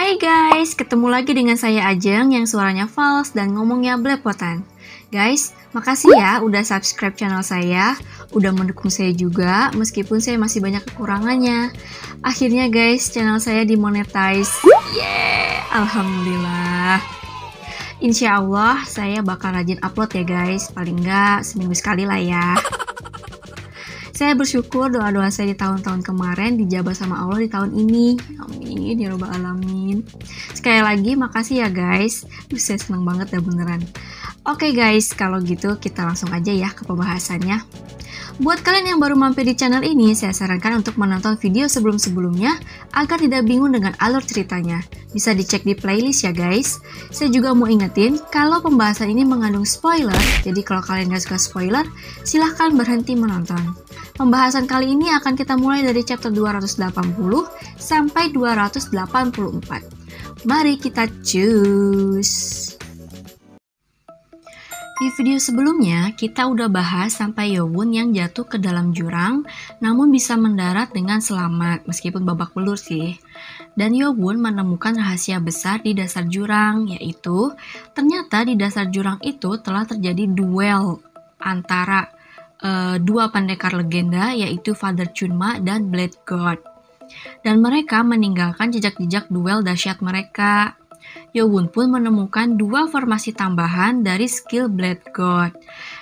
Hai guys, ketemu lagi dengan saya Ajeng yang suaranya false dan ngomongnya belepotan. Guys, makasih ya udah subscribe channel saya, udah mendukung saya juga meskipun saya masih banyak kekurangannya. Akhirnya guys, channel saya dimonetize. Alhamdulillah. Insya Allah saya bakal rajin upload ya guys, paling nggak seminggu sekali lah ya. Saya bersyukur doa-doa saya di tahun-tahun kemarin dijabah sama Allah di tahun ini. Amin ya robbal alamin. Sekali lagi makasih ya guys. Saya senang banget ya beneran. Oke guys, kalau gitu kita langsung aja ya ke pembahasannya. Buat kalian yang baru mampir di channel ini, saya sarankan untuk menonton video sebelum-sebelumnya agar tidak bingung dengan alur ceritanya. Bisa dicek di playlist ya guys. Saya juga mau ingetin kalau pembahasan ini mengandung spoiler, jadi kalau kalian gak suka spoiler, silahkan berhenti menonton. Pembahasan kali ini akan kita mulai dari chapter 280 sampai 284. Mari kita cus! Di video sebelumnya, kita udah bahas sampai Yowon yang jatuh ke dalam jurang, namun bisa mendarat dengan selamat, meskipun babak belur sih. Dan Yowon menemukan rahasia besar di dasar jurang, yaitu ternyata di dasar jurang itu telah terjadi duel antara dua pendekar legenda, yaitu Father Chunma dan Blade God. Dan mereka meninggalkan jejak-jejak duel dahsyat mereka. Yowon pun menemukan dua formasi tambahan dari skill Blade God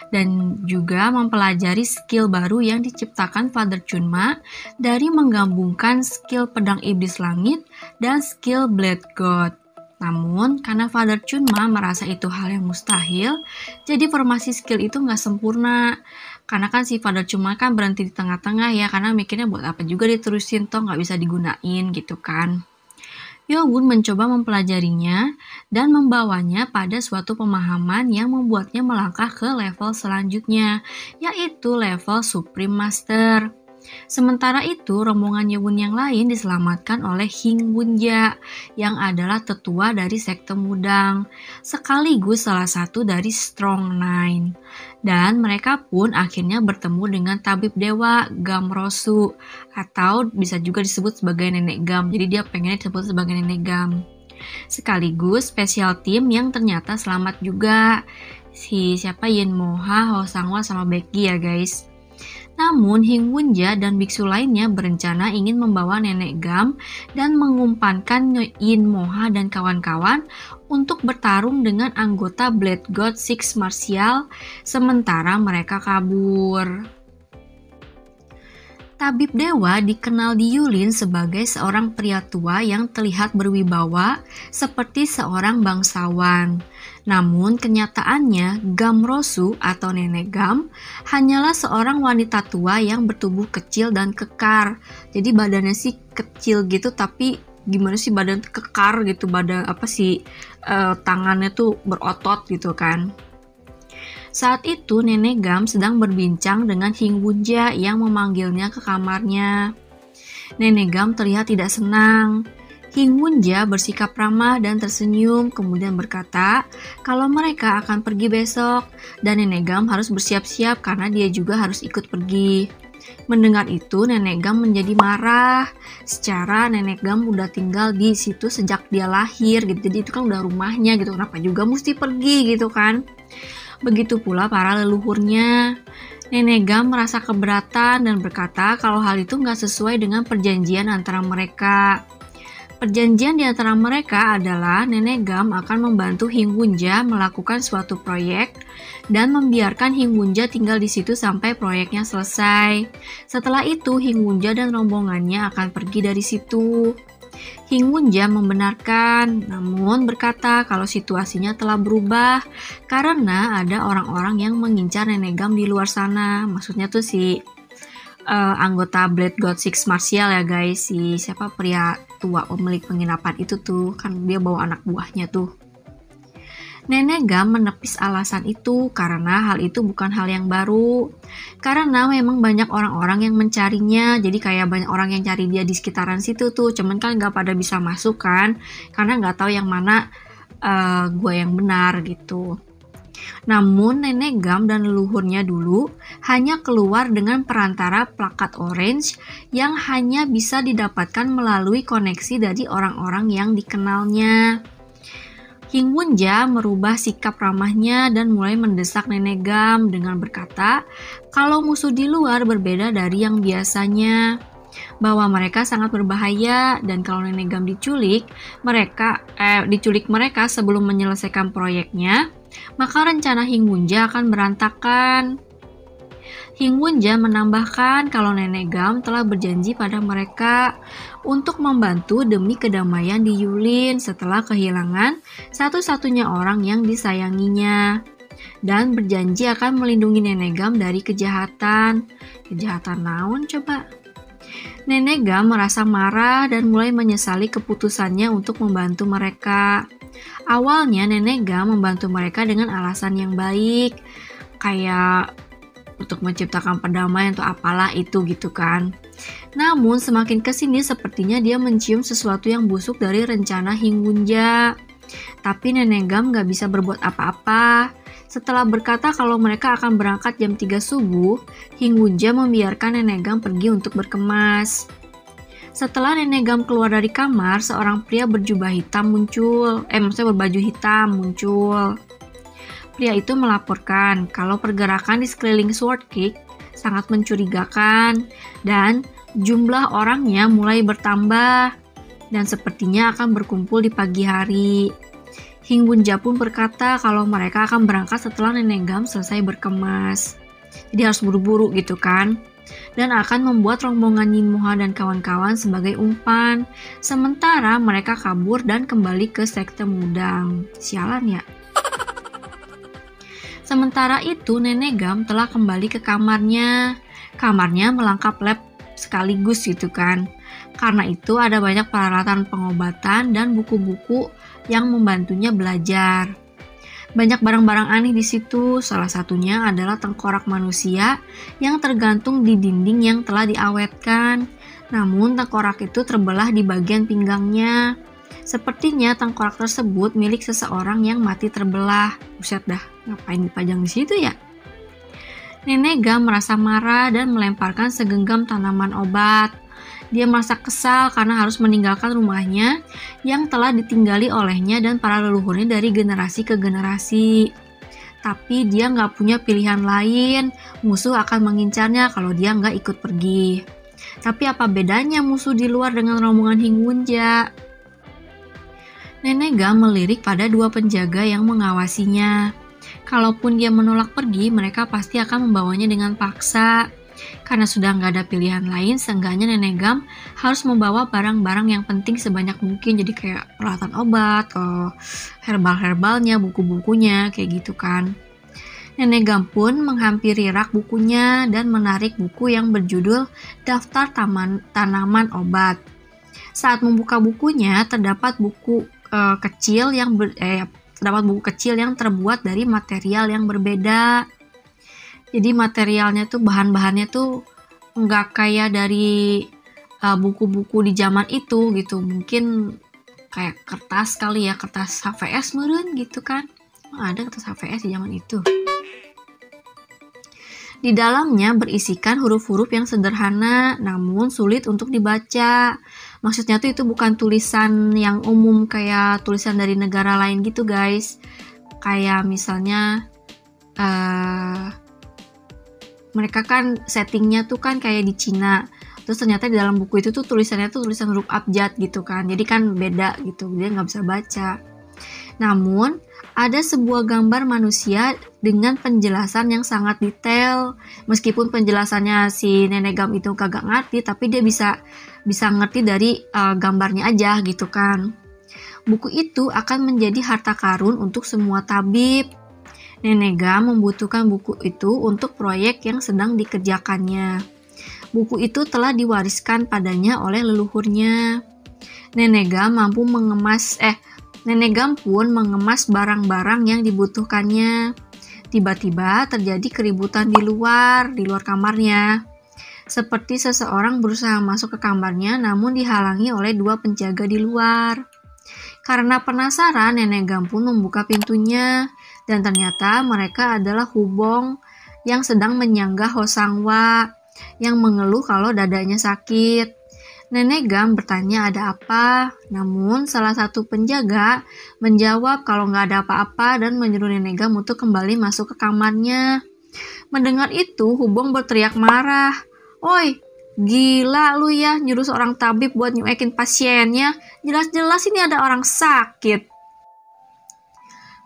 dan juga mempelajari skill baru yang diciptakan Father Chunma dari menggabungkan skill pedang iblis langit dan skill Blade God. Namun, karena Father Chunma merasa itu hal yang mustahil, jadi formasi skill itu nggak sempurna. Karena kan si Father Chunma kan berhenti di tengah-tengah ya, karena mikirnya buat apa juga diterusin, toh nggak bisa digunain gitu kan. Yowon mencoba mempelajarinya dan membawanya pada suatu pemahaman yang membuatnya melangkah ke level selanjutnya, yaitu level Supreme Master. Sementara itu, rombongan Yowon yang lain diselamatkan oleh Hing Wunja yang adalah tetua dari sekte Mudang, sekaligus salah satu dari Strong Nine. Dan mereka pun akhirnya bertemu dengan tabib dewa Gamrosu, atau bisa juga disebut sebagai Nenek Gam. Jadi dia pengennya disebut sebagai Nenek Gam. Sekaligus special team yang ternyata selamat juga. Siapa Yin Moha, Ho Sangwon sama Becky ya guys. Namun Hing Wunja dan biksu lainnya berencana ingin membawa Nenek Gam dan mengumpankan Yin Moha dan kawan-kawan untuk bertarung dengan anggota Blade God Six Martial sementara mereka kabur. Tabib Dewa dikenal di Yulin sebagai seorang pria tua yang terlihat berwibawa seperti seorang bangsawan. Namun kenyataannya Gamrosu atau Nenek Gam hanyalah seorang wanita tua yang bertubuh kecil dan kekar. Jadi badannya sih kecil gitu tapi gimana sih badan kekar gitu, badan apa sih tangannya tuh berotot gitu kan. Saat itu Nenek Gam sedang berbincang dengan Hing Wunja yang memanggilnya ke kamarnya. Nenek Gam terlihat tidak senang. Hing Wunja bersikap ramah dan tersenyum kemudian berkata kalau mereka akan pergi besok dan Nenek Gam harus bersiap-siap karena dia juga harus ikut pergi. Mendengar itu Nenek Gam menjadi marah. Secara Nenek Gam udah tinggal di situ sejak dia lahir gitu, jadi itu kan udah rumahnya gitu, kenapa juga mesti pergi gitu kan. Begitu pula para leluhurnya. Nenek Gam merasa keberatan dan berkata kalau hal itu nggak sesuai dengan perjanjian antara mereka. Perjanjian di antara mereka adalah Nenek Gam akan membantu Hing Wunja melakukan suatu proyek dan membiarkan Hing Wunja tinggal di situ sampai proyeknya selesai. Setelah itu Hing Wunja dan rombongannya akan pergi dari situ. Hing Wunja membenarkan, namun berkata kalau situasinya telah berubah karena ada orang-orang yang mengincar Nenek Gam di luar sana. Maksudnya tuh si anggota Blade God Six Martial ya guys, si siapa pria tua pemilik penginapan itu tuh, kan dia bawa anak buahnya tuh. Nenek Gam menepis alasan itu karena hal itu bukan hal yang baru. Karena memang banyak orang-orang yang mencarinya, jadi kayak banyak orang yang cari dia di sekitaran situ tuh. Cuman kan gak pada bisa masuk kan, karena gak tahu yang mana gua yang benar gitu. Namun Nenek Gam dan leluhurnya dulu hanya keluar dengan perantara plakat orange yang hanya bisa didapatkan melalui koneksi dari orang-orang yang dikenalnya. King Wunja merubah sikap ramahnya dan mulai mendesak Nenek Gam dengan berkata kalau musuh di luar berbeda dari yang biasanya, bahwa mereka sangat berbahaya dan kalau Nenek Gam diculik mereka sebelum menyelesaikan proyeknya, maka rencana King Wunja akan berantakan. King Wunja menambahkan kalau Nenek Gam telah berjanji pada mereka untuk membantu demi kedamaian di Yulin setelah kehilangan satu-satunya orang yang disayanginya, dan berjanji akan melindungi Nenek Gam dari kejahatan. Kejahatan naon coba? Nenek Gam merasa marah dan mulai menyesali keputusannya untuk membantu mereka. Awalnya Nenek Gam membantu mereka dengan alasan yang baik, kayak untuk menciptakan perdamaian atau apalah itu gitu kan. Namun semakin kesini sepertinya dia mencium sesuatu yang busuk dari rencana King Wunja. Tapi Nenek Gam gak bisa berbuat apa-apa. Setelah berkata kalau mereka akan berangkat jam 3 subuh, King Wunja membiarkan Nenek Gam pergi untuk berkemas. Setelah Nenek Gam keluar dari kamar, seorang pria berbaju hitam muncul. Pria itu melaporkan kalau pergerakan di sekeliling Sword Cake sangat mencurigakan dan jumlah orangnya mulai bertambah dan sepertinya akan berkumpul di pagi hari. King Wunja pun berkata kalau mereka akan berangkat setelah Nenek Gam selesai berkemas. Jadi harus buru-buru gitu kan. Dan akan membuat rombongan Yin Moha dan kawan-kawan sebagai umpan. Sementara mereka kabur dan kembali ke sekte Mudang. Sialan ya. Sementara itu Nenek Gam telah kembali ke kamarnya. Kamarnya melengkap lab sekaligus gitu kan. Karena itu ada banyak peralatan pengobatan dan buku-buku yang membantunya belajar. Banyak barang-barang aneh di situ. Salah satunya adalah tengkorak manusia yang tergantung di dinding yang telah diawetkan. Namun tengkorak itu terbelah di bagian pinggangnya. Sepertinya tengkorak tersebut milik seseorang yang mati terbelah. Buset dah, ngapain dipajang di situ ya? Nenek Gam merasa marah dan melemparkan segenggam tanaman obat. Dia merasa kesal karena harus meninggalkan rumahnya yang telah ditinggali olehnya dan para leluhurnya dari generasi ke generasi. Tapi dia nggak punya pilihan lain, musuh akan mengincarnya kalau dia nggak ikut pergi. Tapi apa bedanya musuh di luar dengan rombongan King Wunja? Nenek Gam melirik pada dua penjaga yang mengawasinya. Kalaupun dia menolak pergi, mereka pasti akan membawanya dengan paksa. Karena sudah nggak ada pilihan lain, seenggaknya Nenek Gam harus membawa barang-barang yang penting sebanyak mungkin. Jadi kayak peralatan obat, herbal-herbalnya, buku-bukunya, kayak gitu kan. Nenek Gam pun menghampiri rak bukunya dan menarik buku yang berjudul Daftar Tanaman Obat. Saat membuka bukunya, terdapat buku kecil yang terbuat dari material yang berbeda. Jadi materialnya tuh bahan-bahannya tuh nggak kayak dari buku-buku di zaman itu gitu. Mungkin kayak kertas kali ya, kertas HVS meureun gitu kan. Ada kertas HVS di zaman itu. Di dalamnya berisikan huruf-huruf yang sederhana namun sulit untuk dibaca. Maksudnya tuh itu bukan tulisan yang umum kayak tulisan dari negara lain gitu guys. Kayak misalnya mereka kan settingnya tuh kan kayak di Cina. Terus ternyata di dalam buku itu tuh tulisannya tuh tulisan huruf abjad gitu kan. Jadi kan beda gitu, dia nggak bisa baca. Namun ada sebuah gambar manusia dengan penjelasan yang sangat detail. Meskipun penjelasannya si Nenek Gam itu kagak ngerti, tapi dia bisa ngerti dari gambarnya aja gitu kan. Buku itu akan menjadi harta karun untuk semua tabib. Nenek Gam membutuhkan buku itu untuk proyek yang sedang dikerjakannya. Buku itu telah diwariskan padanya oleh leluhurnya. Nenek Gam pun mengemas barang-barang yang dibutuhkannya. Tiba-tiba terjadi keributan di luar kamarnya. Seperti seseorang berusaha masuk ke kamarnya namun dihalangi oleh dua penjaga di luar. Karena penasaran, Nenek Gam pun membuka pintunya. Dan ternyata mereka adalah Hubong yang sedang menyanggah Hosangwa yang mengeluh kalau dadanya sakit. Nenek Gam bertanya ada apa, namun salah satu penjaga menjawab kalau nggak ada apa-apa dan menyuruh Nenek Gam untuk kembali masuk ke kamarnya. Mendengar itu, Hubong berteriak marah. "Oi, gila lu ya, nyuruh seorang tabib buat nyuekin pasiennya. Jelas-jelas ini ada orang sakit."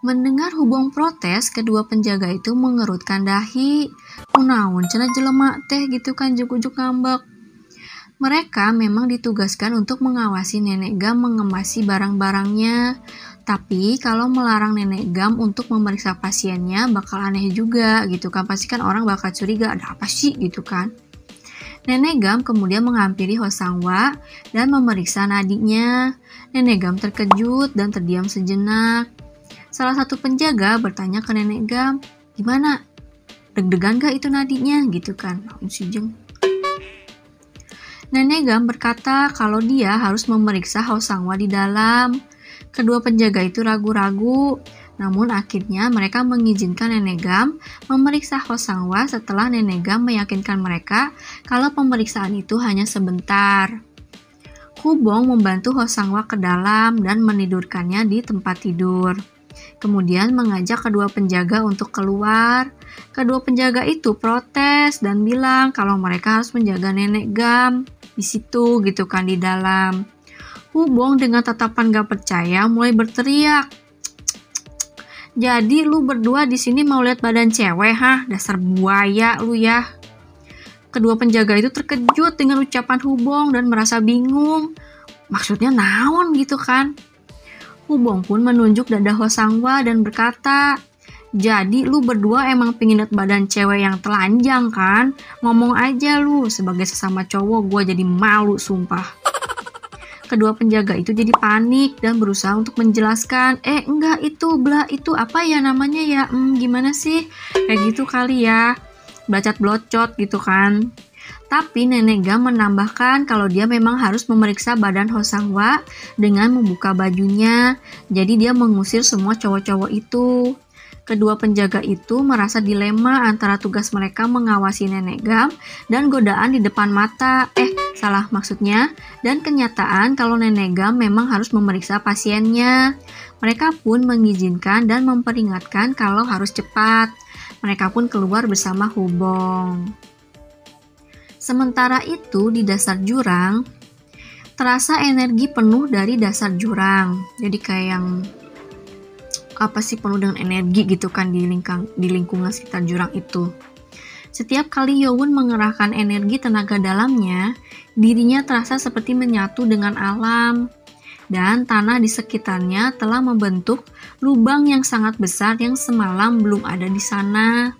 Mendengar Hubong protes, kedua penjaga itu mengerutkan dahi. Kunaon cenah jelema teh gitu kan juk-juk ngambek. Mereka memang ditugaskan untuk mengawasi Nenek Gam mengemasi barang-barangnya. Tapi kalau melarang Nenek Gam untuk memeriksa pasiennya bakal aneh juga gitu kan. Pasti kan orang bakal curiga ada apa sih gitu kan. Nenek Gam kemudian menghampiri Hosangwa dan memeriksa nadinya. Nenek Gam terkejut dan terdiam sejenak. Salah satu penjaga bertanya ke Nenek Gam, "Gimana? Deg-degan gak itu nadinya?" gitu kan. Nenek Gam berkata kalau dia harus memeriksa Hosangwa di dalam. Kedua penjaga itu ragu-ragu, namun akhirnya mereka mengizinkan Nenek Gam memeriksa Hosangwa setelah Nenek Gam meyakinkan mereka kalau pemeriksaan itu hanya sebentar. Hubong membantu Hosangwa ke dalam dan menidurkannya di tempat tidur. Kemudian mengajak kedua penjaga untuk keluar. Kedua penjaga itu protes dan bilang kalau mereka harus menjaga Nenek Gam di situ gitu kan di dalam. Hubong dengan tatapan gak percaya mulai berteriak, "Jadi lu berdua di sini mau lihat badan cewek, hah? Dasar buaya lu ya." Kedua penjaga itu terkejut dengan ucapan Hubong dan merasa bingung. Maksudnya naon gitu kan? Hubong pun menunjuk dada Hosangwa dan berkata, "Jadi lu berdua emang pingin lihat badan cewek yang telanjang kan? Ngomong aja lu, sebagai sesama cowok gue jadi malu sumpah." Kedua penjaga itu jadi panik dan berusaha untuk menjelaskan, enggak itu apa ya namanya ya, gimana sih? Kayak gitu kali ya, bacot-blocot gitu kan. Tapi Nenek Gam menambahkan kalau dia memang harus memeriksa badan Hosangwa dengan membuka bajunya. Jadi dia mengusir semua cowok-cowok itu. Kedua penjaga itu merasa dilema antara tugas mereka mengawasi Nenek Gam dan godaan di depan mata. Maksudnya, dan kenyataan kalau Nenek Gam memang harus memeriksa pasiennya. Mereka pun mengizinkan dan memperingatkan kalau harus cepat. Mereka pun keluar bersama Hubong. Sementara itu di dasar jurang, terasa energi penuh dari dasar jurang. Jadi kayak yang penuh dengan energi gitu kan di lingkungan sekitar jurang itu. Setiap kali Yowun mengerahkan energi tenaga dalamnya, dirinya terasa seperti menyatu dengan alam. Dan tanah di sekitarnya telah membentuk lubang yang sangat besar yang semalam belum ada di sana.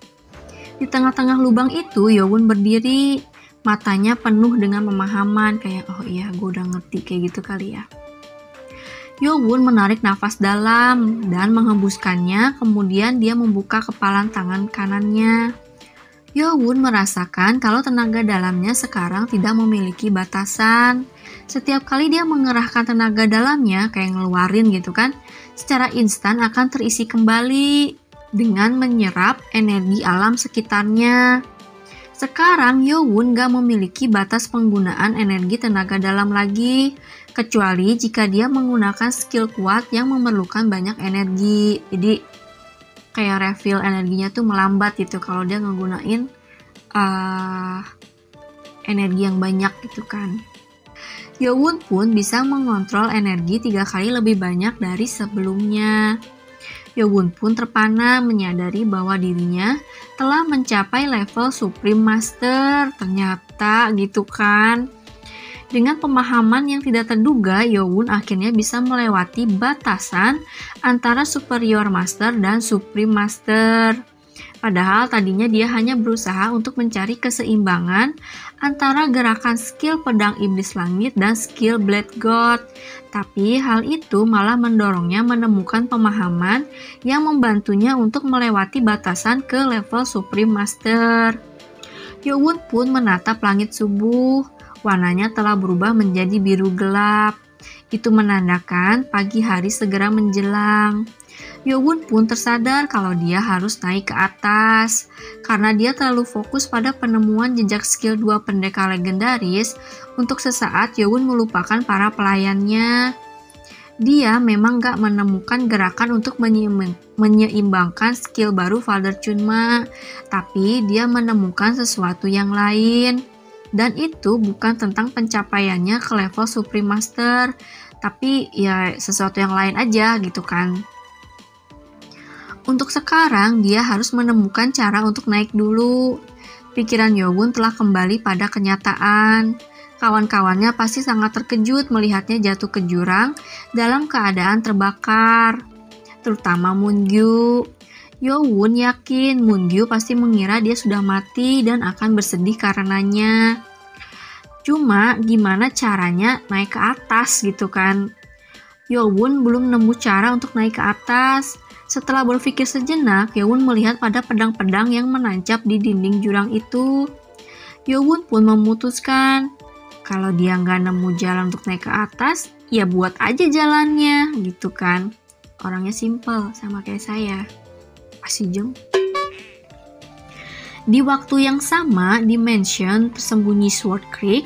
Di tengah-tengah lubang itu Yowun berdiri, matanya penuh dengan pemahaman kayak, oh iya gue udah ngerti kayak gitu kali ya. Yowun menarik nafas dalam dan menghembuskannya, kemudian dia membuka kepalan tangan kanannya. Yowun merasakan kalau tenaga dalamnya sekarang tidak memiliki batasan. Setiap kali dia mengerahkan tenaga dalamnya, kayak ngeluarin gitu kan, secara instan akan terisi kembali dengan menyerap energi alam sekitarnya. Sekarang Yowun gak memiliki batas penggunaan energi tenaga dalam lagi, kecuali jika dia menggunakan skill kuat yang memerlukan banyak energi. Jadi kayak refill energinya tuh melambat gitu kalau dia ngegunain energi yang banyak gitu kan. Yowun pun bisa mengontrol energi 3 kali lebih banyak dari sebelumnya. Yowun pun terpana menyadari bahwa dirinya telah mencapai level Supreme Master. Ternyata gitu kan. Dengan pemahaman yang tidak terduga, Yowun akhirnya bisa melewati batasan antara Superior Master dan Supreme Master. Padahal tadinya dia hanya berusaha untuk mencari keseimbangan antara gerakan skill pedang iblis langit dan skill Blade God. Tapi hal itu malah mendorongnya menemukan pemahaman yang membantunya untuk melewati batasan ke level Supreme Master. Yowun pun menatap langit subuh. Warnanya telah berubah menjadi biru gelap. Itu menandakan pagi hari segera menjelang. Yowun pun tersadar kalau dia harus naik ke atas. Karena dia terlalu fokus pada penemuan jejak skill 2 pendekar legendaris, untuk sesaat Yowun melupakan para pelayannya. Dia memang gak menemukan gerakan untuk menyeimbangkan skill baru Father Chunma, tapi dia menemukan sesuatu yang lain. Dan itu bukan tentang pencapaiannya ke level Supreme Master, tapi ya sesuatu yang lain aja gitu kan. Untuk sekarang dia harus menemukan cara untuk naik dulu. Pikiran Yowun telah kembali pada kenyataan. Kawan-kawannya pasti sangat terkejut melihatnya jatuh ke jurang dalam keadaan terbakar, terutama Moongyu. Yowun yakin Moongyu pasti mengira dia sudah mati dan akan bersedih karenanya. Cuma gimana caranya naik ke atas gitu kan? Yowun belum nemu cara untuk naik ke atas. Setelah berpikir sejenak, Yowun melihat pada pedang-pedang yang menancap di dinding jurang itu. Yowun pun memutuskan, kalau dia nggak nemu jalan untuk naik ke atas, ya buat aja jalannya gitu kan. Orangnya simple sama kayak saya. Jeng. Di waktu yang sama di mansion tersembunyi Sword Creek,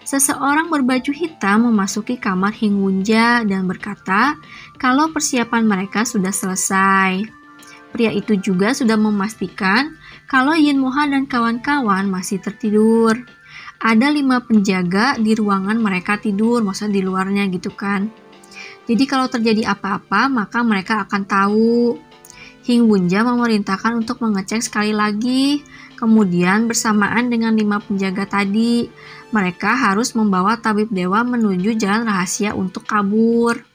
seseorang berbaju hitam memasuki kamar Hing Wunja dan berkata kalau persiapan mereka sudah selesai. Pria itu juga sudah memastikan kalau Yin Moha dan kawan-kawan masih tertidur. Ada 5 penjaga di ruangan mereka tidur, maksudnya di luarnya gitu kan. Jadi kalau terjadi apa-apa maka mereka akan tahu. Hing Wunja memerintahkan untuk mengecek sekali lagi. Kemudian bersamaan dengan 5 penjaga tadi, mereka harus membawa tabib dewa menuju jalan rahasia untuk kabur.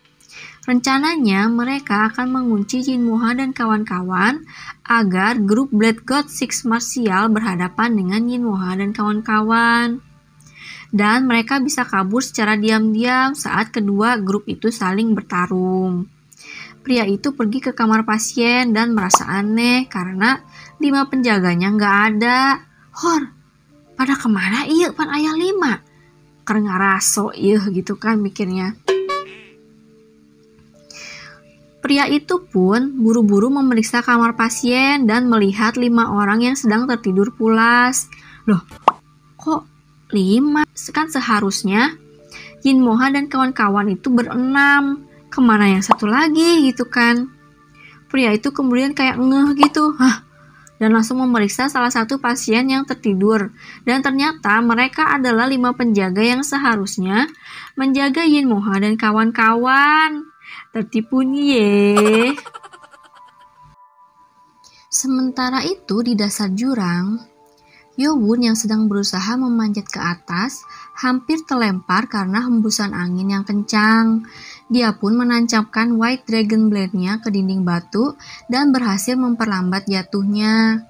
Rencananya mereka akan mengunci Yin Moha dan kawan-kawan agar grup Blade God Six Martial berhadapan dengan Yin Moha dan kawan-kawan. Dan mereka bisa kabur secara diam-diam saat kedua grup itu saling bertarung. Pria itu pergi ke kamar pasien dan merasa aneh karena 5 penjaganya nggak ada. Hor, pada kemana iya pan ayah 5? Karena ngaraso iya gitu kan mikirnya. Pria itu pun buru-buru memeriksa kamar pasien dan melihat 5 orang yang sedang tertidur pulas. Loh, kok 5? Kan seharusnya Yin Moha dan kawan-kawan itu ber-6. Kemana yang satu lagi gitu kan. Pria itu kemudian kayak ngeh gitu. Dan langsung memeriksa salah satu pasien yang tertidur. Dan ternyata mereka adalah 5 penjaga yang seharusnya menjaga Yin Moha dan kawan-kawan. Tertipu nih ye. Sementara itu di dasar jurang, Yowun yang sedang berusaha memanjat ke atas hampir terlempar karena hembusan angin yang kencang. Dia pun menancapkan White Dragon Blade-nya ke dinding batu dan berhasil memperlambat jatuhnya.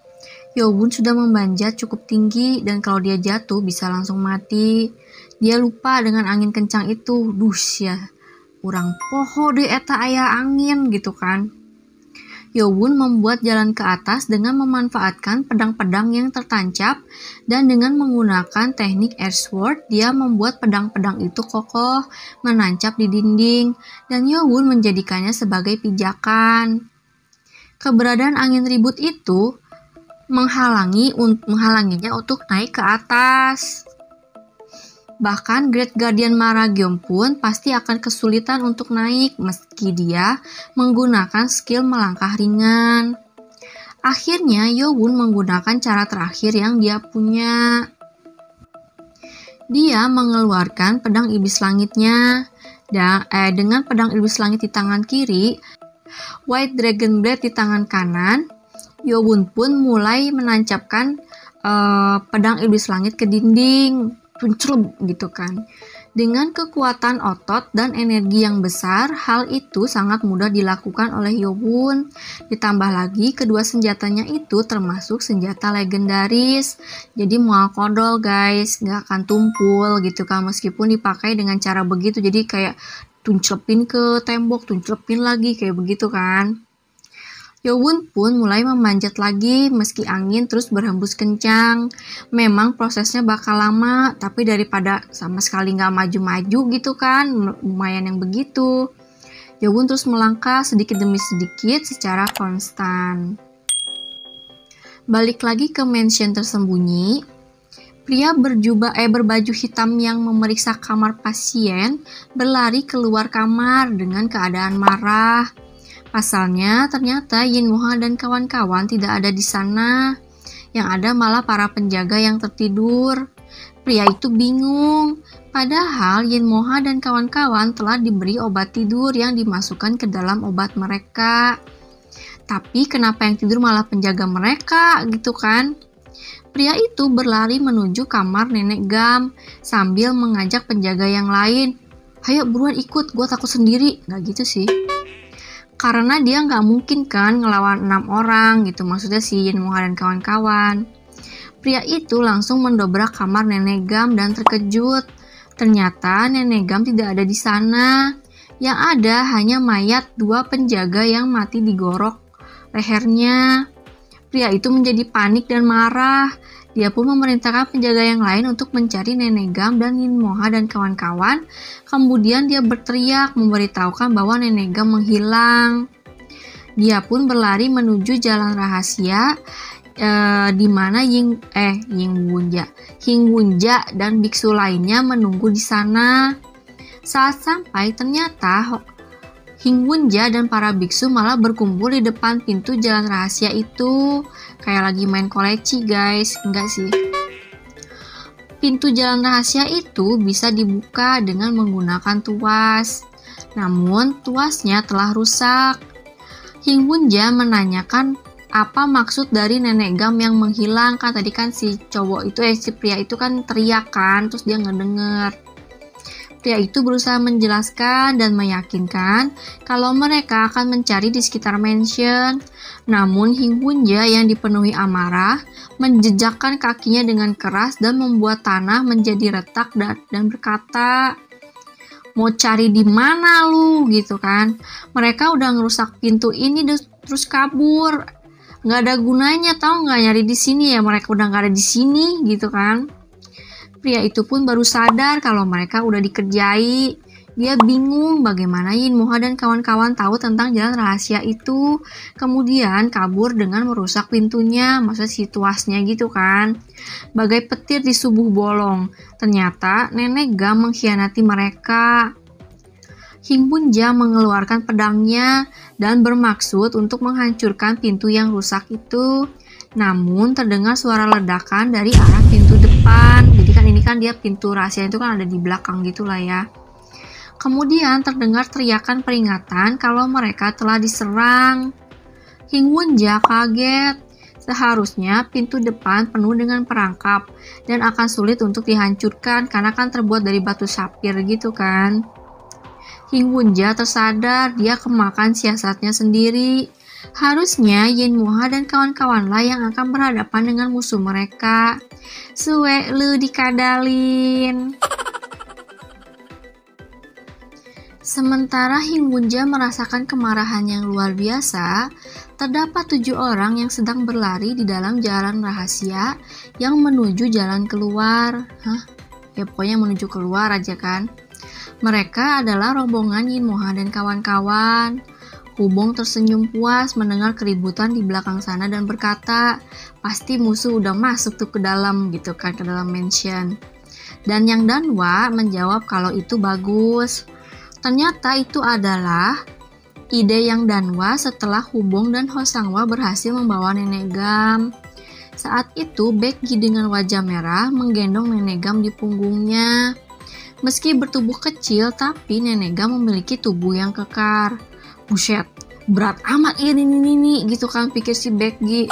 Yowun sudah memanjat cukup tinggi dan kalau dia jatuh bisa langsung mati. Dia lupa dengan angin kencang itu. Ya, urang poho deh eta aya angin gitu kan. Yowun membuat jalan ke atas dengan memanfaatkan pedang-pedang yang tertancap dan dengan menggunakan teknik Air Sword, dia membuat pedang-pedang itu kokoh, menancap di dinding, dan Yowun menjadikannya sebagai pijakan. Keberadaan angin ribut itu menghalanginya untuk naik ke atas. Bahkan Great Guardian Maragium pun pasti akan kesulitan untuk naik meski dia menggunakan skill melangkah ringan. Akhirnya Yowun menggunakan cara terakhir yang dia punya. Dia mengeluarkan pedang iblis langitnya. Dengan pedang iblis langit di tangan kiri, White Dragon Blade di tangan kanan, Yowun pun mulai menancapkan pedang iblis langit ke dinding. Tunclub gitu kan. Dengan kekuatan otot dan energi yang besar, hal itu sangat mudah dilakukan oleh Yowun. Ditambah lagi kedua senjatanya itu termasuk senjata legendaris. Jadi mual kodol guys, nggak akan tumpul gitu kan meskipun dipakai dengan cara begitu. Jadi kayak tunclepin ke tembok, tunclepin lagi kayak begitu kan. Yowun pun mulai memanjat lagi meski angin terus berhembus kencang. Memang prosesnya bakal lama, tapi daripada sama sekali nggak maju-maju gitu kan, lumayan yang begitu. Yowun terus melangkah sedikit demi sedikit secara konstan. Balik lagi ke mansion tersembunyi, pria berbaju hitam yang memeriksa kamar pasien berlari keluar kamar dengan keadaan marah. Pasalnya, ternyata Yin Moha dan kawan-kawan tidak ada di sana. Yang ada malah para penjaga yang tertidur. Pria itu bingung. Padahal Yin Moha dan kawan-kawan telah diberi obat tidur yang dimasukkan ke dalam obat mereka. Tapi kenapa yang tidur malah penjaga mereka gitu kan? Pria itu berlari menuju kamar Nenek Gam sambil mengajak penjaga yang lain. Ayo buruan ikut, gue takut sendiri. Gak gitu sih. Karena dia nggak mungkin kan ngelawan 6 orang gitu, maksudnya si Yin Moha dan kawan-kawan. Pria itu langsung mendobrak kamar Nenek Gam dan terkejut. Ternyata Nenek Gam tidak ada di sana. Yang ada hanya mayat 2 penjaga yang mati digorok lehernya. Pria itu menjadi panik dan marah. Dia pun memerintahkan penjaga yang lain untuk mencari Nenek Gam dan Yin Moha dan kawan-kawan. Kemudian dia berteriak memberitahukan bahwa Nenek Gam menghilang. Dia pun berlari menuju jalan rahasia di mana Hing Wunja dan biksu lainnya menunggu di sana. Saat sampai, ternyata Hing Wunja dan para biksu malah berkumpul di depan pintu jalan rahasia itu. Kayak lagi main koleci guys, enggak sih. Pintu jalan rahasia itu bisa dibuka dengan menggunakan tuas. Namun tuasnya telah rusak. Hing Wunja menanyakan apa maksud dari Nenek Gam yang menghilang. Kan tadi kan si pria itu kan teriak kan, terus dia ngedenger. Pria itu berusaha menjelaskan dan meyakinkan kalau mereka akan mencari di sekitar mansion. Namun Hing Wunja yang dipenuhi amarah menjejakkan kakinya dengan keras dan membuat tanah menjadi retak dan berkata, mau cari di mana lu gitu kan? Mereka udah ngerusak pintu ini terus kabur. Nggak ada gunanya, tau nggak nyari di sini ya, mereka udah nggak ada di sini gitu kan? Pria itu pun baru sadar kalau mereka udah dikerjai. Dia bingung bagaimana Yin Moha dan kawan-kawan tahu tentang jalan rahasia itu. Kemudian kabur dengan merusak pintunya, maksud situasinya gitu kan. Bagai petir di subuh bolong. Ternyata Nenek Gam mengkhianati mereka. Hing Wunja mengeluarkan pedangnya dan bermaksud untuk menghancurkan pintu yang rusak itu. Namun terdengar suara ledakan dari arah pintu depan. Jadi kan ini kan dia pintu rahasia itu kan ada di belakang gitulah ya. Kemudian terdengar teriakan peringatan kalau mereka telah diserang. Hing Wunja kaget. Seharusnya pintu depan penuh dengan perangkap dan akan sulit untuk dihancurkan karena kan terbuat dari batu sapir gitu kan. Hing Wunja tersadar dia kemakan siasatnya sendiri. Harusnya Yin Moha dan kawan-kawanlah yang akan berhadapan dengan musuh mereka. Suwe lu dikadalin. Sementara Hing Wunja merasakan kemarahan yang luar biasa, terdapat 7 orang yang sedang berlari di dalam jalan rahasia yang menuju jalan keluar. Ya pokoknya menuju keluar aja kan. Mereka adalah rombongan Yin Moha dan kawan-kawan. Hubong tersenyum puas mendengar keributan di belakang sana dan berkata, pasti musuh udah masuk tuh ke dalam gitu kan, ke dalam mansion. Dan Yang Danwa menjawab kalau itu bagus. Ternyata itu adalah ide Yang Danwa setelah Hubong dan Hosangwa berhasil membawa Nenek Gam. Saat itu Baekgi dengan wajah merah menggendong Nenek Gam di punggungnya. Meski bertubuh kecil, tapi Nenek Gam memiliki tubuh yang kekar. Buset, berat amat ini gitu kan pikir si Baekgi.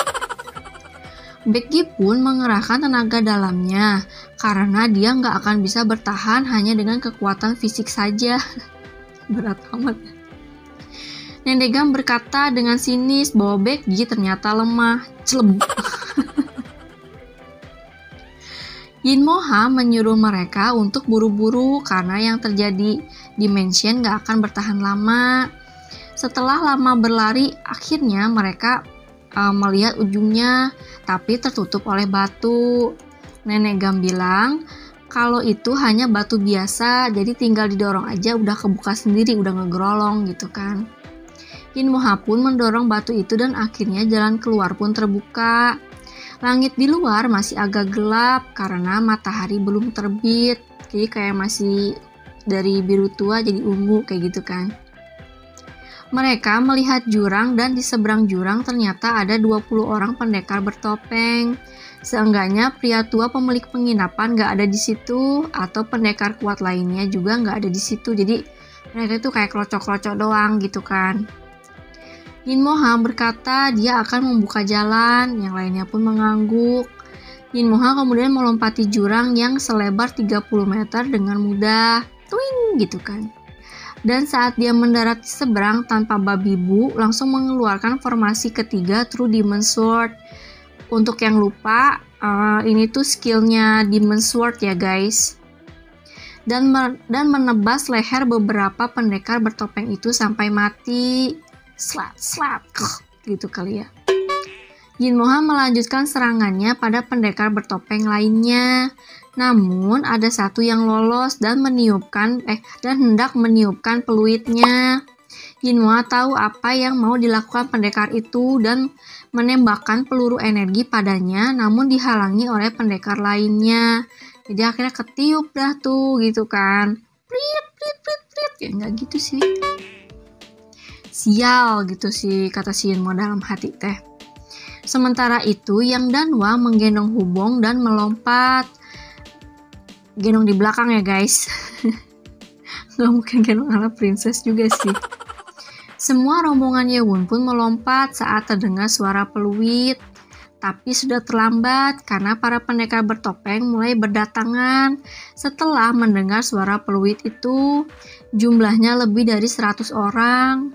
Baekgi pun mengerahkan tenaga dalamnya karena dia nggak akan bisa bertahan hanya dengan kekuatan fisik saja. Berat amat. Nenek Gam berkata dengan sinis bahwa Baekgi ternyata lemah. Celeb. Yin Moha menyuruh mereka untuk buru-buru karena yang terjadi di mansion gak akan bertahan lama. Setelah lama berlari, akhirnya mereka melihat ujungnya, tapi tertutup oleh batu. Nenek Gam bilang, kalau itu hanya batu biasa, jadi tinggal didorong aja udah kebuka sendiri, udah ngegrolong gitu kan. Yin Moha pun mendorong batu itu dan akhirnya jalan keluar pun terbuka. Langit di luar masih agak gelap karena matahari belum terbit, jadi kayak masih dari biru tua jadi ungu kayak gitu kan. Mereka melihat jurang dan di seberang jurang ternyata ada 20 orang pendekar bertopeng. Seenggaknya pria tua pemilik penginapan gak ada di situ, atau pendekar kuat lainnya juga gak ada di situ. Jadi mereka itu kayak kelocok-kelocok doang gitu kan. Yin Moha berkata dia akan membuka jalan, yang lainnya pun mengangguk. Yin Moha kemudian melompati jurang yang selebar 30 meter dengan mudah. Twing gitu kan. Dan saat dia mendarat di seberang tanpa babi bu, langsung mengeluarkan formasi ketiga True Demon Sword. Untuk yang lupa, ini tuh skillnya Demon Sword ya guys. Dan menebas leher beberapa pendekar bertopeng itu sampai mati. Slap, gitu kali ya. Yin Moha melanjutkan serangannya pada pendekar bertopeng lainnya. Namun ada satu yang lolos dan hendak meniupkan peluitnya. Yin Moha tahu apa yang mau dilakukan pendekar itu dan menembakkan peluru energi padanya, namun dihalangi oleh pendekar lainnya. Jadi akhirnya ketiup dah tuh gitu kan. Prit. Ya nggak gitu sih. Sial gitu sih kata si Yin Moha dalam hati teh. Sementara itu Yang Danwa menggendong Hubong dan melompat. Gendong di belakang ya guys. Gak mungkin gendong ala princess juga sih. Semua rombongan Yewon pun melompat saat terdengar suara peluit. Tapi sudah terlambat karena para pendekar bertopeng mulai berdatangan. Setelah mendengar suara peluit itu, jumlahnya lebih dari 100 orang.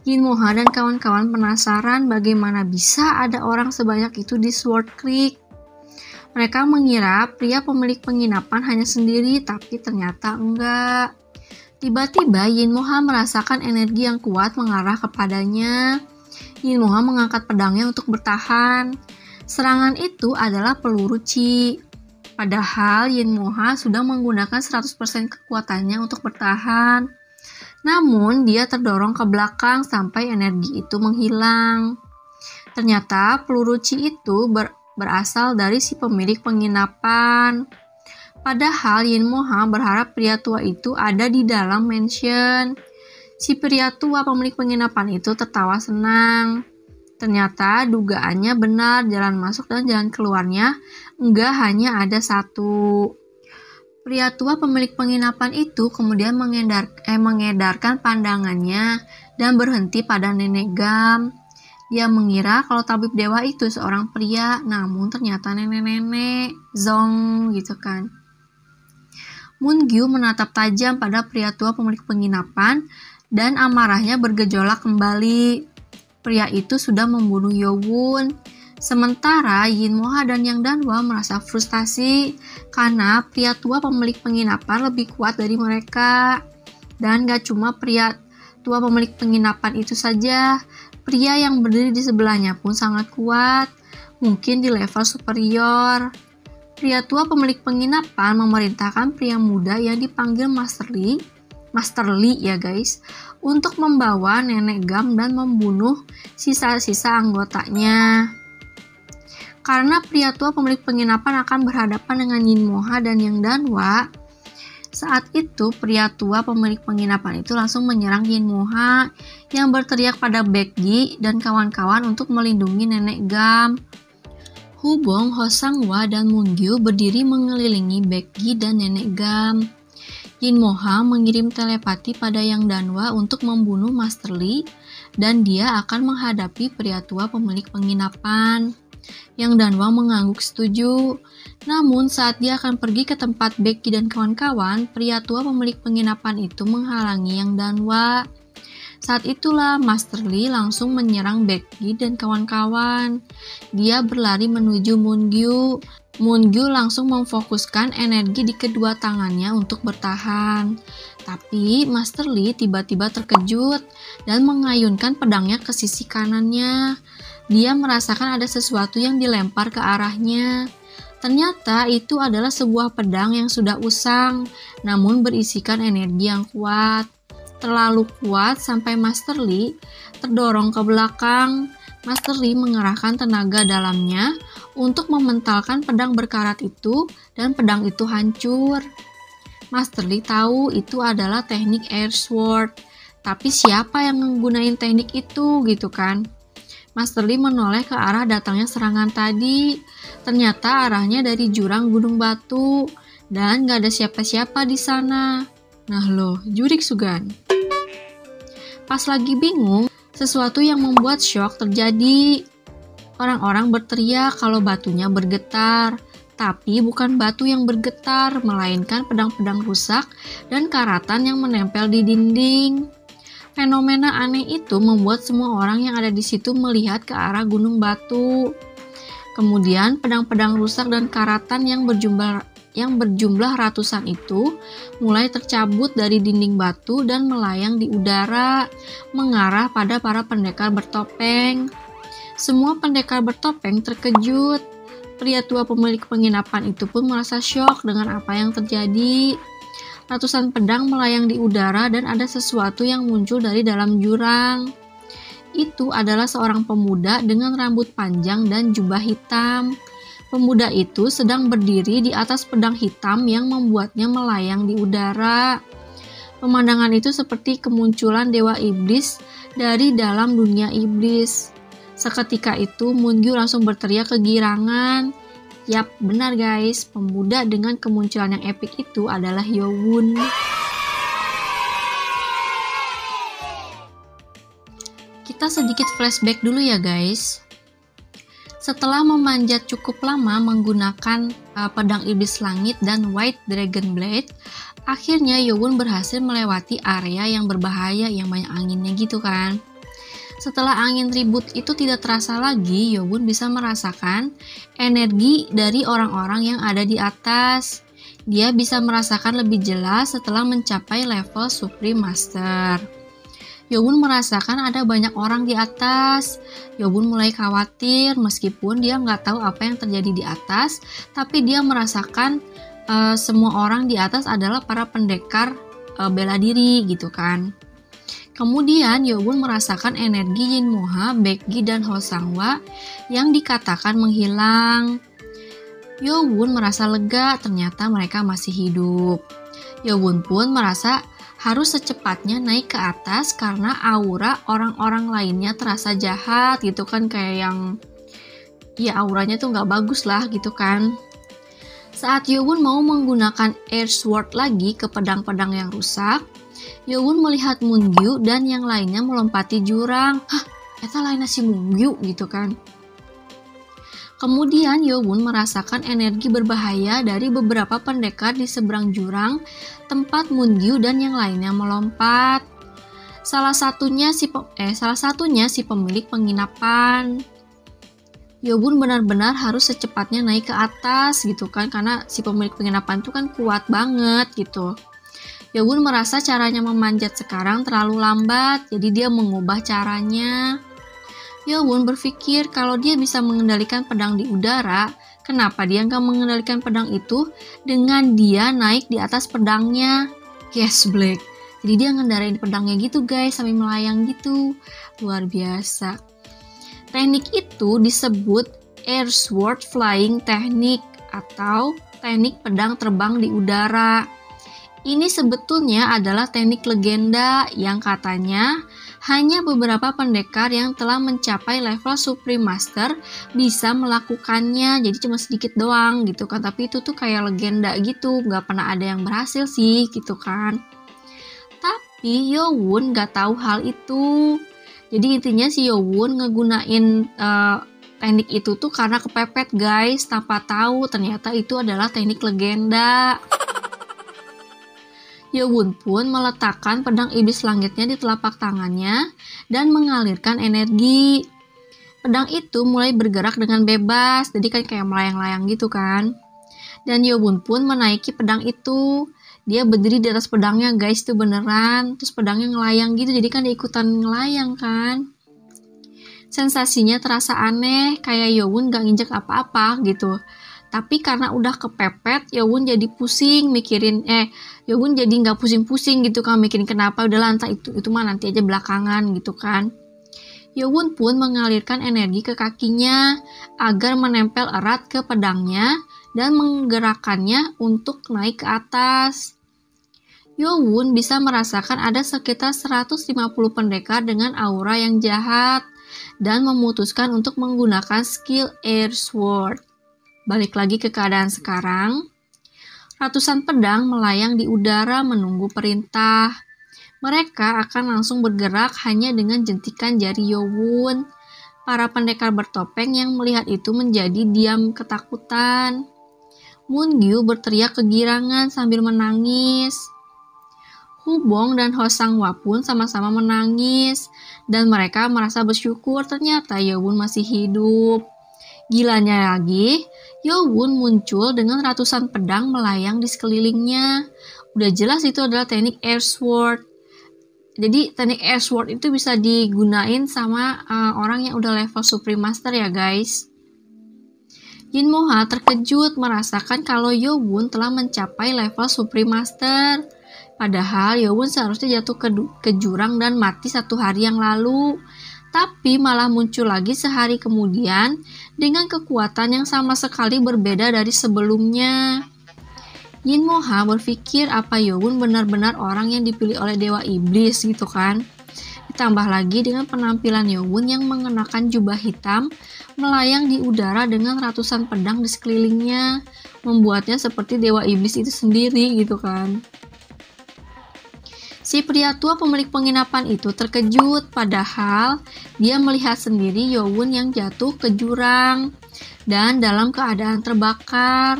Yin Moha dan kawan-kawan penasaran bagaimana bisa ada orang sebanyak itu di Sword Creek. Mereka mengira pria pemilik penginapan hanya sendiri, tapi ternyata enggak. Tiba-tiba Yin Moha merasakan energi yang kuat mengarah kepadanya. Yin Moha mengangkat pedangnya untuk bertahan. Serangan itu adalah peluru Qi. Padahal Yin Moha sudah menggunakan 100% kekuatannya untuk bertahan. Namun dia terdorong ke belakang sampai energi itu menghilang. Ternyata peluru Qi itu berasal dari si pemilik penginapan. Padahal Yin Moha berharap pria tua itu ada di dalam mansion. Si pria tua pemilik penginapan itu tertawa senang. Ternyata dugaannya benar, jalan masuk dan jalan keluarnya enggak hanya ada satu. Pria tua pemilik penginapan itu kemudian mengedarkan pandangannya dan berhenti pada Nenek Gam. Dia mengira kalau tabib dewa itu seorang pria, namun ternyata nenek-nenek, zong gitu kan. Moon-gyu menatap tajam pada pria tua pemilik penginapan dan amarahnya bergejolak kembali. Pria itu sudah membunuh Yowon. Sementara Yin Moha dan Yang Danwa merasa frustasi karena pria tua pemilik penginapan lebih kuat dari mereka. Dan gak cuma pria tua pemilik penginapan itu saja, pria yang berdiri di sebelahnya pun sangat kuat, mungkin di level superior. Pria tua pemilik penginapan memerintahkan pria muda yang dipanggil Master Lee ya guys, untuk membawa Nenek Gam dan membunuh sisa-sisa anggotanya. Karena pria tua pemilik penginapan akan berhadapan dengan Yin Moha dan Yang Danwa, saat itu pria tua pemilik penginapan itu langsung menyerang Yin Moha yang berteriak pada Baekgi dan kawan-kawan untuk melindungi Nenek Gam. Hubong, Hosangwa, dan Moon-gyu berdiri mengelilingi Baekgi dan Nenek Gam. Yin Moha mengirim telepati pada Yang Danwa untuk membunuh Master Lee dan dia akan menghadapi pria tua pemilik penginapan. Yang Danwa mengangguk setuju. Namun saat dia akan pergi ke tempat Baekgi dan kawan-kawan, pria tua pemilik penginapan itu menghalangi Yang Danwa. Saat itulah Master Lee langsung menyerang Baekgi dan kawan-kawan. Dia berlari menuju Moon-gyu. Moon-gyu langsung memfokuskan energi di kedua tangannya untuk bertahan. Tapi Master Lee tiba-tiba terkejut dan mengayunkan pedangnya ke sisi kanannya. Dia merasakan ada sesuatu yang dilempar ke arahnya. Ternyata itu adalah sebuah pedang yang sudah usang, namun berisikan energi yang kuat. Terlalu kuat sampai Master Lee terdorong ke belakang. Master Lee mengerahkan tenaga dalamnya untuk mementalkan pedang berkarat itu dan pedang itu hancur. Master Lee tahu itu adalah teknik air sword, tapi siapa yang menggunakan teknik itu gitu kan? Master Lee menoleh ke arah datangnya serangan tadi. Ternyata arahnya dari jurang gunung batu dan gak ada siapa-siapa di sana. Nah loh, jurik Sugan. Pas lagi bingung, sesuatu yang membuat syok terjadi. Orang-orang berteriak kalau batunya bergetar. Tapi bukan batu yang bergetar, melainkan pedang-pedang rusak dan karatan yang menempel di dinding. Fenomena aneh itu membuat semua orang yang ada di situ melihat ke arah gunung batu. Kemudian pedang-pedang rusak dan karatan yang berjumlah ratusan itu mulai tercabut dari dinding batu dan melayang di udara, mengarah pada para pendekar bertopeng. Semua pendekar bertopeng terkejut. Pria tua pemilik penginapan itu pun merasa syok dengan apa yang terjadi. Ratusan pedang melayang di udara dan ada sesuatu yang muncul dari dalam jurang. Itu adalah seorang pemuda dengan rambut panjang dan jubah hitam. Pemuda itu sedang berdiri di atas pedang hitam yang membuatnya melayang di udara. Pemandangan itu seperti kemunculan dewa iblis dari dalam dunia iblis. Seketika itu Moon-gyu langsung berteriak kegirangan. Yap, benar guys, pemuda dengan kemunculan yang epik itu adalah Hyowon. Kita sedikit flashback dulu ya guys. Setelah memanjat cukup lama menggunakan pedang iblis langit dan White Dragon Blade, akhirnya Hyowon berhasil melewati area yang berbahaya yang banyak anginnya gitu kan. Setelah angin ribut itu tidak terasa lagi, Hyowon bisa merasakan energi dari orang-orang yang ada di atas. Dia bisa merasakan lebih jelas setelah mencapai level Supreme Master. Hyowon merasakan ada banyak orang di atas. Hyowon mulai khawatir meskipun dia nggak tahu apa yang terjadi di atas, tapi dia merasakan semua orang di atas adalah para pendekar bela diri gitu kan. Kemudian Hyowon merasakan energi Yin Moha, Baekgi, dan Hosangwa yang dikatakan menghilang. Hyowon merasa lega, ternyata mereka masih hidup. Hyowon pun merasa harus secepatnya naik ke atas karena aura orang-orang lainnya terasa jahat gitu kan, kayak yang ya auranya tuh nggak bagus lah gitu kan. Saat Hyowon mau menggunakan Air Sword lagi ke pedang-pedang yang rusak, Hyowon melihat Moon-gyu dan yang lainnya melompati jurang. Hah, eta lainnya si Moon-gyu gitu kan. Kemudian Hyowon merasakan energi berbahaya dari beberapa pendekar di seberang jurang tempat Moon-gyu dan yang lainnya melompat. Salah satunya si pemilik penginapan. Hyowon benar-benar harus secepatnya naik ke atas gitu kan, karena si pemilik penginapan itu kan kuat banget gitu. Hyowon merasa caranya memanjat sekarang terlalu lambat, jadi dia mengubah caranya. Hyowon berpikir kalau dia bisa mengendalikan pedang di udara, kenapa dia nggak mengendalikan pedang itu dengan dia naik di atas pedangnya? Yes, Black. Jadi dia ngendarain pedangnya gitu guys, sambil melayang gitu. Luar biasa. Teknik itu disebut Air Sword Flying Technique atau teknik pedang terbang di udara. Ini sebetulnya adalah teknik legenda yang katanya hanya beberapa pendekar yang telah mencapai level Supreme Master bisa melakukannya, jadi cuma sedikit doang gitu kan, tapi itu tuh kayak legenda gitu, nggak pernah ada yang berhasil sih gitu kan. Tapi Hyowon nggak tahu hal itu, jadi intinya si Hyowon ngegunain teknik itu tuh karena kepepet guys, tanpa tahu ternyata itu adalah teknik legenda. Hyowon pun meletakkan pedang iblis langitnya di telapak tangannya dan mengalirkan energi. pedang itu mulai bergerak dengan bebas, jadi kan kayak melayang-layang gitu kan. Dan Yowun pun menaiki pedang itu. Dia berdiri di atas pedangnya guys, tuh beneran. Terus pedangnya ngelayang gitu, jadi kan dia ikutan ngelayang kan. Sensasinya terasa aneh, kayak Yowun gak nginjek apa-apa gitu. Tapi karena udah kepepet, Yowun jadi pusing mikirin, Yowun jadi gak pusing-pusing gitu kan, mikirin kenapa, udah lantai itu mah nanti aja belakangan gitu kan. Yowun pun mengalirkan energi ke kakinya agar menempel erat ke pedangnya dan menggerakkannya untuk naik ke atas. Yowun bisa merasakan ada sekitar 150 pendekar dengan aura yang jahat dan memutuskan untuk menggunakan skill Air Sword. Balik lagi ke keadaan sekarang. Ratusan pedang melayang di udara menunggu perintah. Mereka akan langsung bergerak hanya dengan jentikan jari Yowun. Para pendekar bertopeng yang melihat itu menjadi diam ketakutan. Mungyu berteriak kegirangan sambil menangis. Hubong dan Hosangwa pun sama-sama menangis. Dan mereka merasa bersyukur ternyata Yowun masih hidup. Gilanya lagi, Yowun muncul dengan ratusan pedang melayang di sekelilingnya. Udah jelas itu adalah teknik Air Sword. Jadi teknik Air Sword itu bisa digunain sama orang yang udah level Supreme Master ya guys. Yin Moha terkejut merasakan kalau Yowun telah mencapai level Supreme Master. Padahal Yowun seharusnya jatuh ke jurang dan mati 1 hari yang lalu. Tapi malah muncul lagi sehari kemudian dengan kekuatan yang sama sekali berbeda dari sebelumnya. Yin Moha berpikir apa Yowun benar-benar orang yang dipilih oleh Dewa Iblis gitu kan. Ditambah lagi dengan penampilan Yowun yang mengenakan jubah hitam melayang di udara dengan ratusan pedang di sekelilingnya, membuatnya seperti Dewa Iblis itu sendiri gitu kan. Si pria tua pemilik penginapan itu terkejut, padahal dia melihat sendiri Yowun yang jatuh ke jurang dan dalam keadaan terbakar.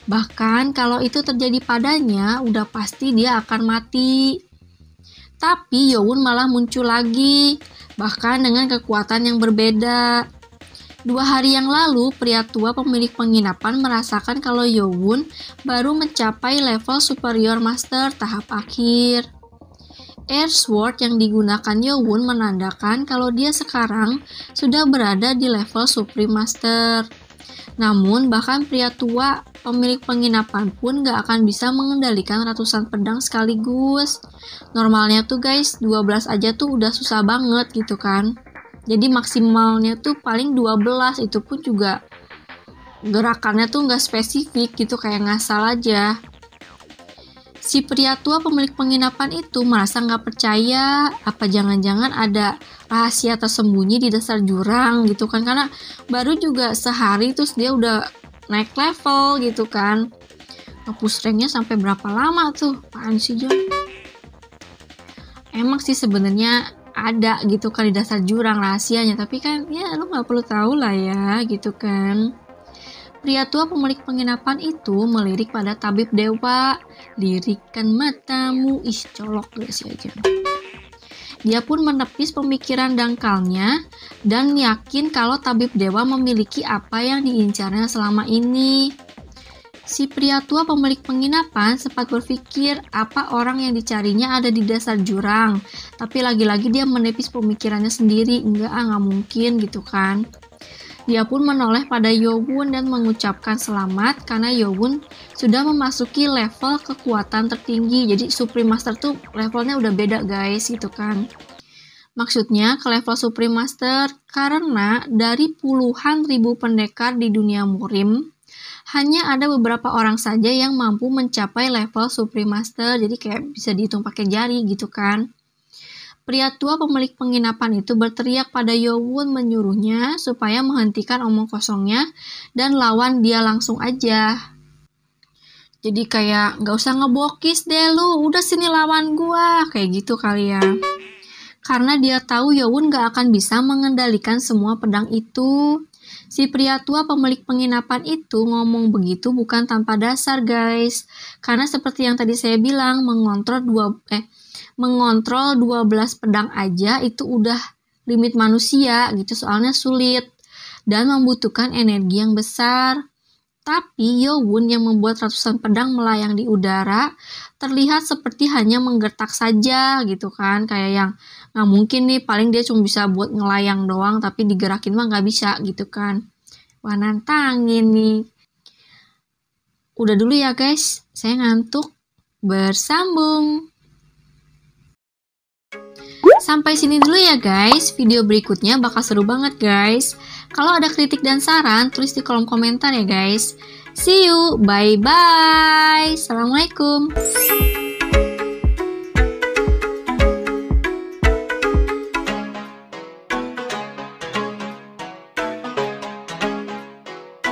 Bahkan kalau itu terjadi padanya, udah pasti dia akan mati. Tapi Yowun malah muncul lagi, bahkan dengan kekuatan yang berbeda. 2 hari yang lalu, pria tua pemilik penginapan merasakan kalau Yowun baru mencapai level Superior Master tahap akhir. Air Sword yang digunakan Yowun menandakan kalau dia sekarang sudah berada di level Supreme Master. Namun bahkan pria tua pemilik penginapan pun gak akan bisa mengendalikan ratusan pedang sekaligus. Normalnya tuh guys 12 aja tuh udah susah banget gitu kan. Jadi maksimalnya tuh paling 12, itu pun juga gerakannya tuh gak spesifik gitu, kayak ngasal aja. Si pria tua pemilik penginapan itu merasa gak percaya, apa jangan-jangan ada rahasia tersembunyi di dasar jurang gitu kan, karena baru juga sehari terus dia udah naik level gitu kan. Nge-push ranknya sampai berapa lama tuh, apaan sih John? Emang sih sebenarnya ada gitu kan di dasar jurang rahasianya, tapi kan ya lu gak perlu tahu lah ya gitu kan. Pria tua pemilik penginapan itu melirik pada tabib dewa. Lirikan matamu, colok gak sih aja. Dia pun menepis pemikiran dangkalnya dan yakin kalau tabib dewa memiliki apa yang diincarnya selama ini. Si pria tua pemilik penginapan sempat berpikir apa orang yang dicarinya ada di dasar jurang. Tapi lagi-lagi dia menepis pemikirannya sendiri, nggak mungkin gitu kan. Dia pun menoleh pada Yowun dan mengucapkan selamat karena Yowun sudah memasuki level kekuatan tertinggi. Jadi Supreme Master tuh levelnya udah beda guys gitu kan. Maksudnya ke level Supreme Master karena dari puluhan ribu pendekar di dunia Murim, hanya ada beberapa orang saja yang mampu mencapai level Supreme Master. Jadi kayak bisa dihitung pakai jari gitu kan. Pria tua pemilik penginapan itu berteriak pada Yowun menyuruhnya supaya menghentikan omong kosongnya dan lawan dia langsung aja. Jadi kayak gak usah ngebokis deh lu, udah sini lawan gua, kayak gitu kali ya. Karena dia tahu Yowun gak akan bisa mengendalikan semua pedang itu. Si pria tua pemilik penginapan itu ngomong begitu bukan tanpa dasar guys. Karena seperti yang tadi saya bilang, mengontrol 12 pedang aja itu udah limit manusia gitu, soalnya sulit dan membutuhkan energi yang besar. Tapi Yowun yang membuat ratusan pedang melayang di udara terlihat seperti hanya menggertak saja gitu kan. Kayak yang nggak mungkin nih, paling dia cuma bisa buat ngelayang doang tapi digerakin mah nggak bisa gitu kan. Wah, nantangin nih. Udah dulu ya guys, saya ngantuk. Bersambung. Sampai sini dulu ya guys, video berikutnya bakal seru banget guys. Kalau ada kritik dan saran, tulis di kolom komentar ya guys. See you, bye-bye. Assalamualaikum.